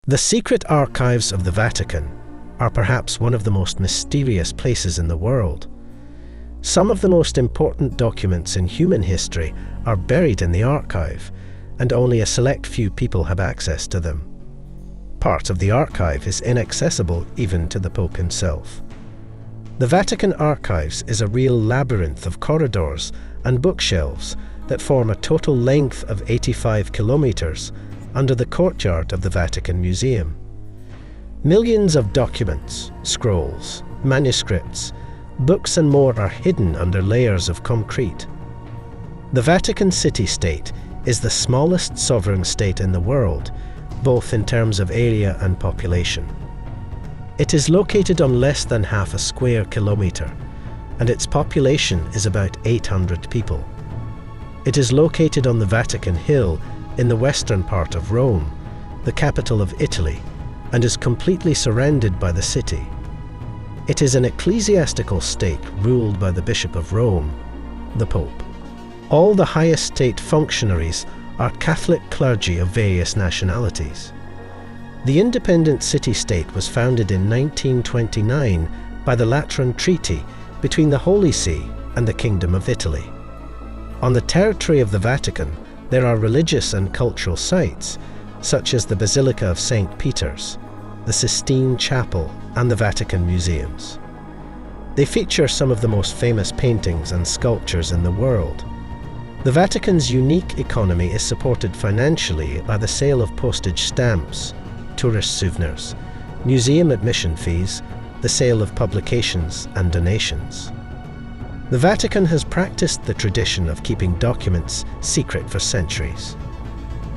The secret archives of the Vatican are perhaps one of the most mysterious places in the world. Some of the most important documents in human history are buried in the archive, and only a select few people have access to them. Part of the archive is inaccessible even to the Pope himself. The Vatican Archives is a real labyrinth of corridors and bookshelves that form a total length of 85 kilometers under the courtyard of the Vatican Museum. Millions of documents, scrolls, manuscripts, books and more are hidden under layers of concrete. The Vatican City State is the smallest sovereign state in the world, both in terms of area and population. It is located on less than half a square kilometre, and its population is about 800 people. It is located on the Vatican Hill in the western part of Rome, the capital of Italy, and is completely surrounded by the city. It is an ecclesiastical state ruled by the Bishop of Rome, the Pope. All the highest state functionaries are Catholic clergy of various nationalities. The independent city-state was founded in 1929 by the Lateran Treaty between the Holy See and the Kingdom of Italy. On the territory of the Vatican, there are religious and cultural sites, such as the Basilica of St. Peter's, the Sistine Chapel, and the Vatican Museums. They feature some of the most famous paintings and sculptures in the world. The Vatican's unique economy is supported financially by the sale of postage stamps, tourist souvenirs, museum admission fees, the sale of publications and donations. The Vatican has practiced the tradition of keeping documents secret for centuries.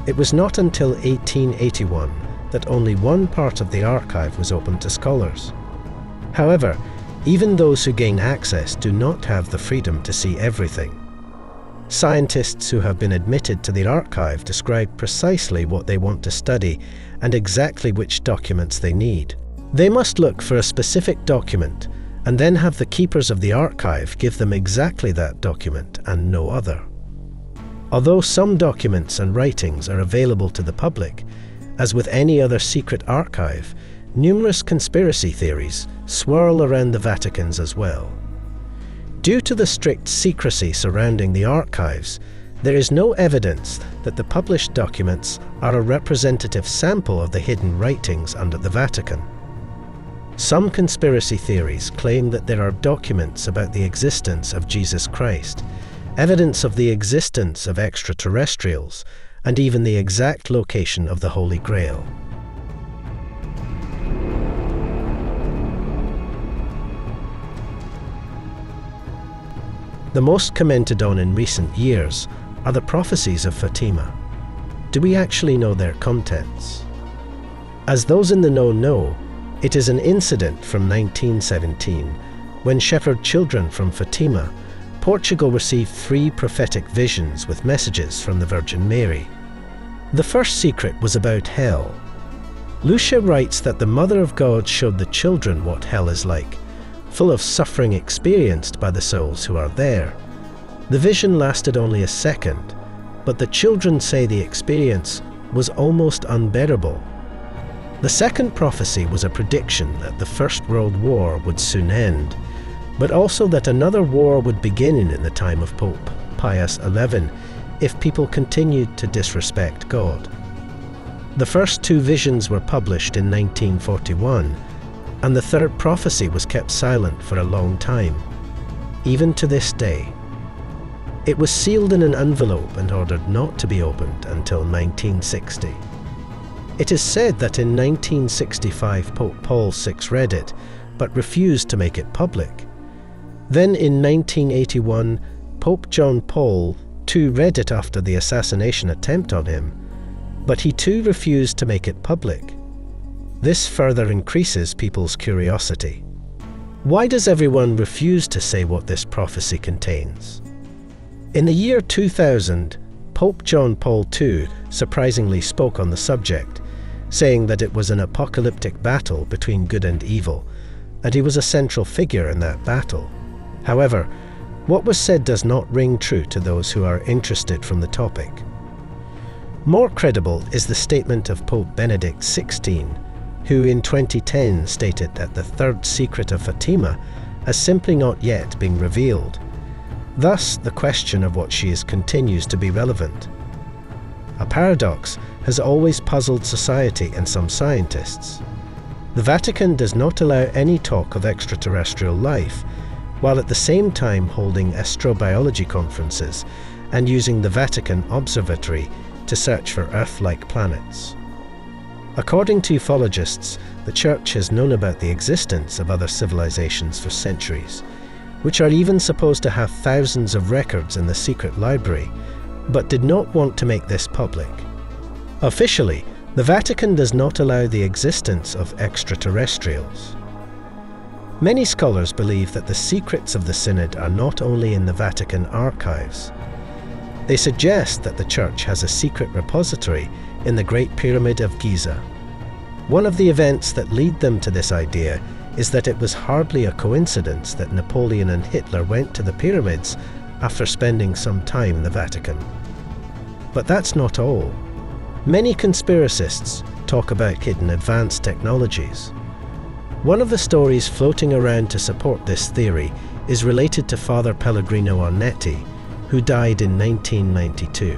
It was not until 1881 that only one part of the archive was open to scholars. However, even those who gain access do not have the freedom to see everything. Scientists who have been admitted to the archive describe precisely what they want to study and exactly which documents they need. They must look for a specific document and then have the keepers of the archive give them exactly that document and no other. Although some documents and writings are available to the public, as with any other secret archive, numerous conspiracy theories swirl around the Vatican's as well. Due to the strict secrecy surrounding the archives, there is no evidence that the published documents are a representative sample of the hidden writings under the Vatican. Some conspiracy theories claim that there are documents about the existence of Jesus Christ, evidence of the existence of extraterrestrials, and even the exact location of the Holy Grail. The most commented on in recent years are the prophecies of Fatima. Do we actually know their contents? As those in the know, it is an incident from 1917 when shepherd children from Fatima, Portugal, received 3 prophetic visions with messages from the Virgin Mary. The first secret was about hell. Lucia writes that the Mother of God showed the children what hell is like, full of suffering experienced by the souls who are there. The vision lasted only a second, but the children say the experience was almost unbearable. The second prophecy was a prediction that the First World War would soon end, but also that another war would begin in the time of Pope Pius XI if people continued to disrespect God. The first 2 visions were published in 1941, and the third prophecy was kept silent for a long time, even to this day. It was sealed in an envelope and ordered not to be opened until 1960. It is said that in 1965 Pope Paul VI read it, but refused to make it public. Then in 1981, Pope John Paul II read it after the assassination attempt on him, but he too refused to make it public. This further increases people's curiosity. Why does everyone refuse to say what this prophecy contains? In the year 2000, Pope John Paul II surprisingly spoke on the subject, saying that it was an apocalyptic battle between good and evil, and he was a central figure in that battle. However, what was said does not ring true to those who are interested from the topic. More credible is the statement of Pope Benedict XVI, who in 2010 stated that the third secret of Fatima has simply not yet been revealed. Thus, the question of what she is continues to be relevant. A paradox has always puzzled society and some scientists. The Vatican does not allow any talk of extraterrestrial life, while at the same time holding astrobiology conferences and using the Vatican Observatory to search for Earth-like planets. According to ufologists, the Church has known about the existence of other civilizations for centuries, which are even supposed to have thousands of records in the secret library, but did not want to make this public. Officially, the Vatican does not allow the existence of extraterrestrials. Many scholars believe that the secrets of the Synod are not only in the Vatican Archives. They suggest that the Church has a secret repository in the Great Pyramid of Giza. One of the events that lead them to this idea is that it was hardly a coincidence that Napoleon and Hitler went to the pyramids after spending some time in the Vatican. But that's not all. Many conspiracists talk about hidden advanced technologies. One of the stories floating around to support this theory is related to Father Pellegrino Ornetti, who died in 1992.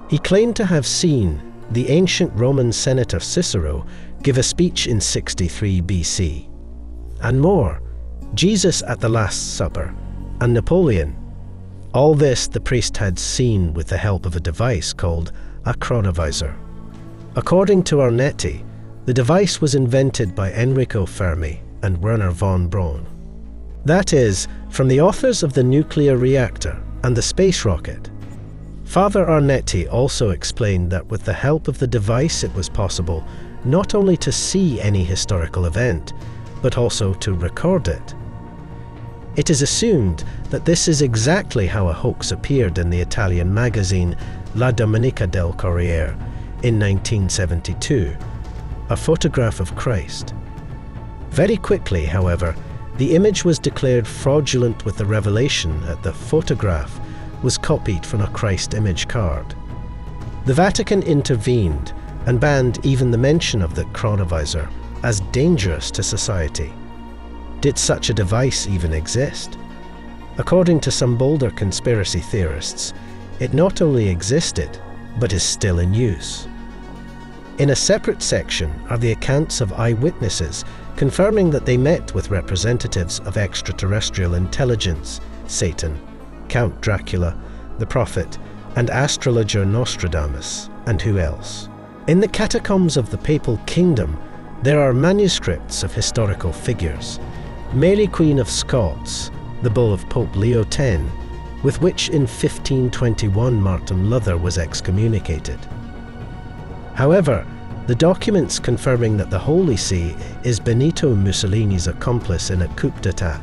He claimed to have seen the ancient Roman senator Cicero give a speech in 63 BC. And more, Jesus at the Last Supper, and Napoleon. All this the priest had seen with the help of a device called a chronovisor. According to Ornetti, the device was invented by Enrico Fermi and Werner von Braun. That is, from the authors of the nuclear reactor and the space rocket. Father Ornetti also explained that with the help of the device it was possible not only to see any historical event, but also to record it. It is assumed that this is exactly how a hoax appeared in the Italian magazine La Domenica del Corriere in 1972, a photograph of Christ. Very quickly, however, the image was declared fraudulent with the revelation that the photograph was copied from a Christ image card. The Vatican intervened and banned even the mention of the chronovisor as dangerous to society. Did such a device even exist? According to some bolder conspiracy theorists, it not only existed, but is still in use. In a separate section are the accounts of eyewitnesses confirming that they met with representatives of extraterrestrial intelligence, Satan, Count Dracula, the Prophet, and astrologer Nostradamus, and who else. In the catacombs of the Papal Kingdom, there are manuscripts of historical figures. Mary Queen of Scots, the bull of Pope Leo X, with which in 1521 Martin Luther was excommunicated. However, the documents confirming that the Holy See is Benito Mussolini's accomplice in a coup d'etat,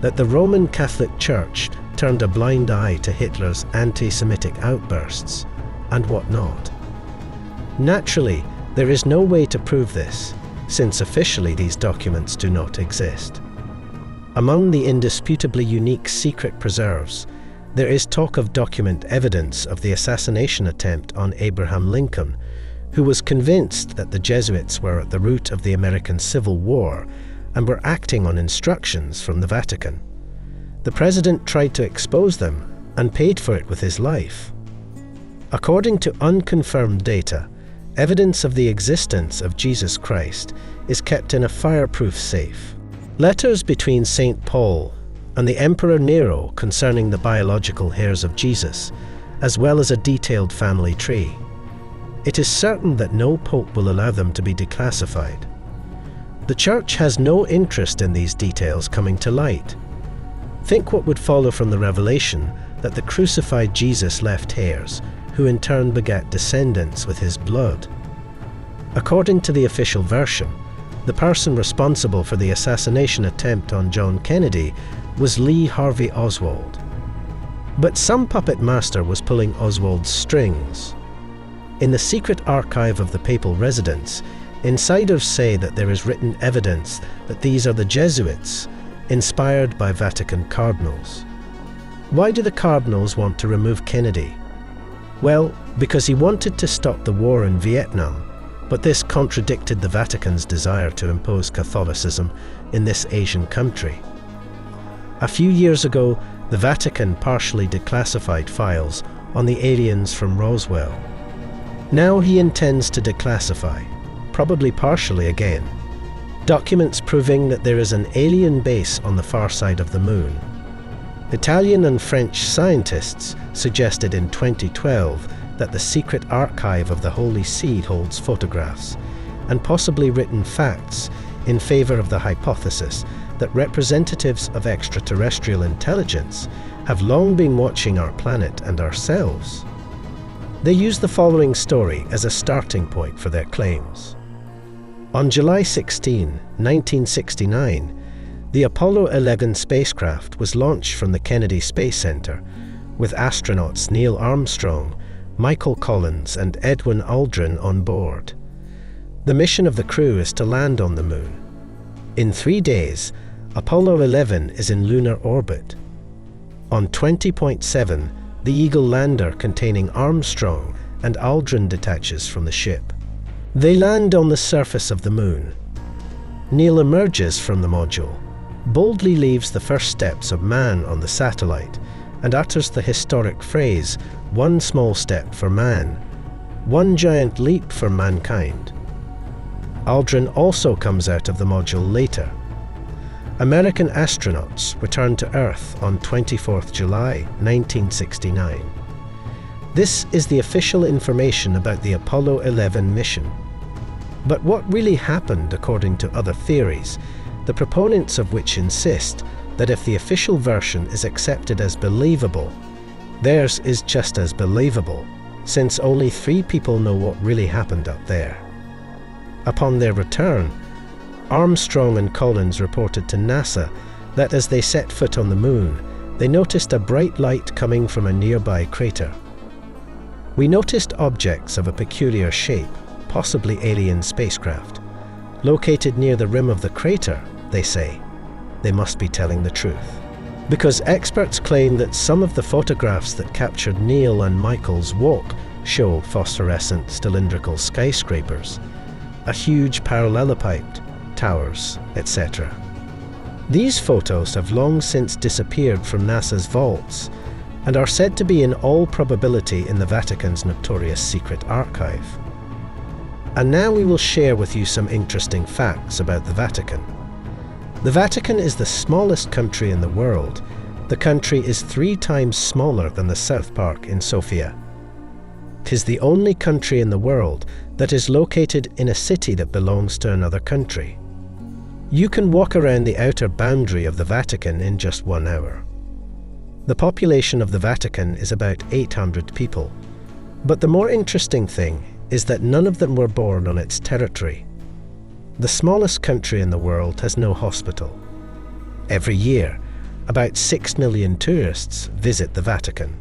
that the Roman Catholic Church turned a blind eye to Hitler's anti-Semitic outbursts, and whatnot. Naturally, there is no way to prove this, since officially these documents do not exist. Among the indisputably unique secret preserves, there is talk of document evidence of the assassination attempt on Abraham Lincoln, who was convinced that the Jesuits were at the root of the American Civil War and were acting on instructions from the Vatican. The president tried to expose them and paid for it with his life. According to unconfirmed data, evidence of the existence of Jesus Christ is kept in a fireproof safe. Letters between St. Paul and the Emperor Nero concerning the biological heirs of Jesus, as well as a detailed family tree. It is certain that no pope will allow them to be declassified. The Church has no interest in these details coming to light. Think what would follow from the revelation that the crucified Jesus left heirs, who in turn begat descendants with his blood. According to the official version, the person responsible for the assassination attempt on John Kennedy was Lee Harvey Oswald. But some puppet master was pulling Oswald's strings. In the secret archive of the papal residence, insiders say that there is written evidence that these are the Jesuits, inspired by Vatican cardinals. Why do the cardinals want to remove Kennedy? Well, because he wanted to stop the war in Vietnam, but this contradicted the Vatican's desire to impose Catholicism in this Asian country. A few years ago, the Vatican partially declassified files on the aliens from Roswell. Now he intends to declassify, probably partially again, documents proving that there is an alien base on the far side of the moon. Italian and French scientists suggested in 2012 that the secret archive of the Holy See holds photographs and possibly written facts in favor of the hypothesis that representatives of extraterrestrial intelligence have long been watching our planet and ourselves. They use the following story as a starting point for their claims. On July 16, 1969, the Apollo 11 spacecraft was launched from the Kennedy Space Center with astronauts Neil Armstrong, Michael Collins and Edwin Aldrin on board. The mission of the crew is to land on the moon. In 3 days, Apollo 11 is in lunar orbit. On 20.7, the Eagle lander containing Armstrong and Aldrin detaches from the ship. They land on the surface of the moon. Neil emerges from the module, boldly leaves the first steps of man on the satellite, and utters the historic phrase, "One small step for man, one giant leap for mankind." Aldrin also comes out of the module later. American astronauts returned to Earth on 24th July 1969. This is the official information about the Apollo 11 mission. But what really happened, according to other theories, the proponents of which insist that if the official version is accepted as believable, theirs is just as believable, since only 3 people know what really happened up there. Upon their return, Armstrong and Collins reported to NASA that as they set foot on the moon, they noticed a bright light coming from a nearby crater. "We noticed objects of a peculiar shape, possibly alien spacecraft, located near the rim of the crater," they say. They must be telling the truth, because experts claim that some of the photographs that captured Neil and Michael's walk show phosphorescent cylindrical skyscrapers, a huge parallelepiped, towers, etc. These photos have long since disappeared from NASA's vaults and are said to be in all probability in the Vatican's notorious secret archive. And now we will share with you some interesting facts about the Vatican. The Vatican is the smallest country in the world. The country is 3 times smaller than the South Park in Sofia. It is the only country in the world that is located in a city that belongs to another country. You can walk around the outer boundary of the Vatican in just 1 hour. The population of the Vatican is about 800 people, but the more interesting thing is that none of them were born on its territory. The smallest country in the world has no hospital. Every year, about 6 million tourists visit the Vatican.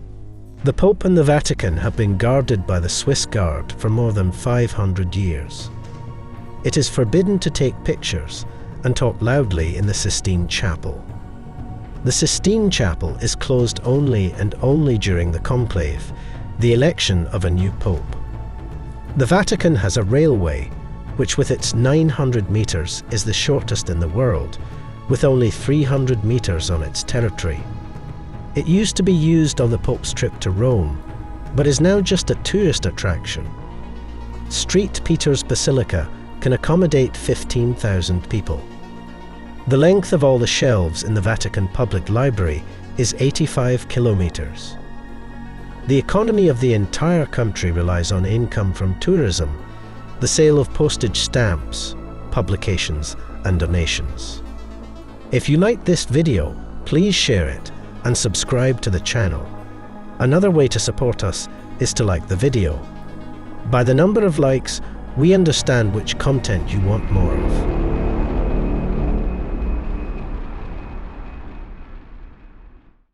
The Pope and the Vatican have been guarded by the Swiss Guard for more than 500 years. It is forbidden to take pictures and talk loudly in the Sistine Chapel. The Sistine Chapel is closed only and only during the conclave, the election of a new Pope. The Vatican has a railway, which with its 900 meters is the shortest in the world, with only 300 meters on its territory. It used to be used on the Pope's trip to Rome, but is now just a tourist attraction. St. Peter's Basilica can accommodate 15,000 people. The length of all the shelves in the Vatican Public Library is 85 kilometers. The economy of the entire country relies on income from tourism, the sale of postage stamps, publications, and donations. If you like this video, please share it and subscribe to the channel. Another way to support us is to like the video. By the number of likes, we understand which content you want more of.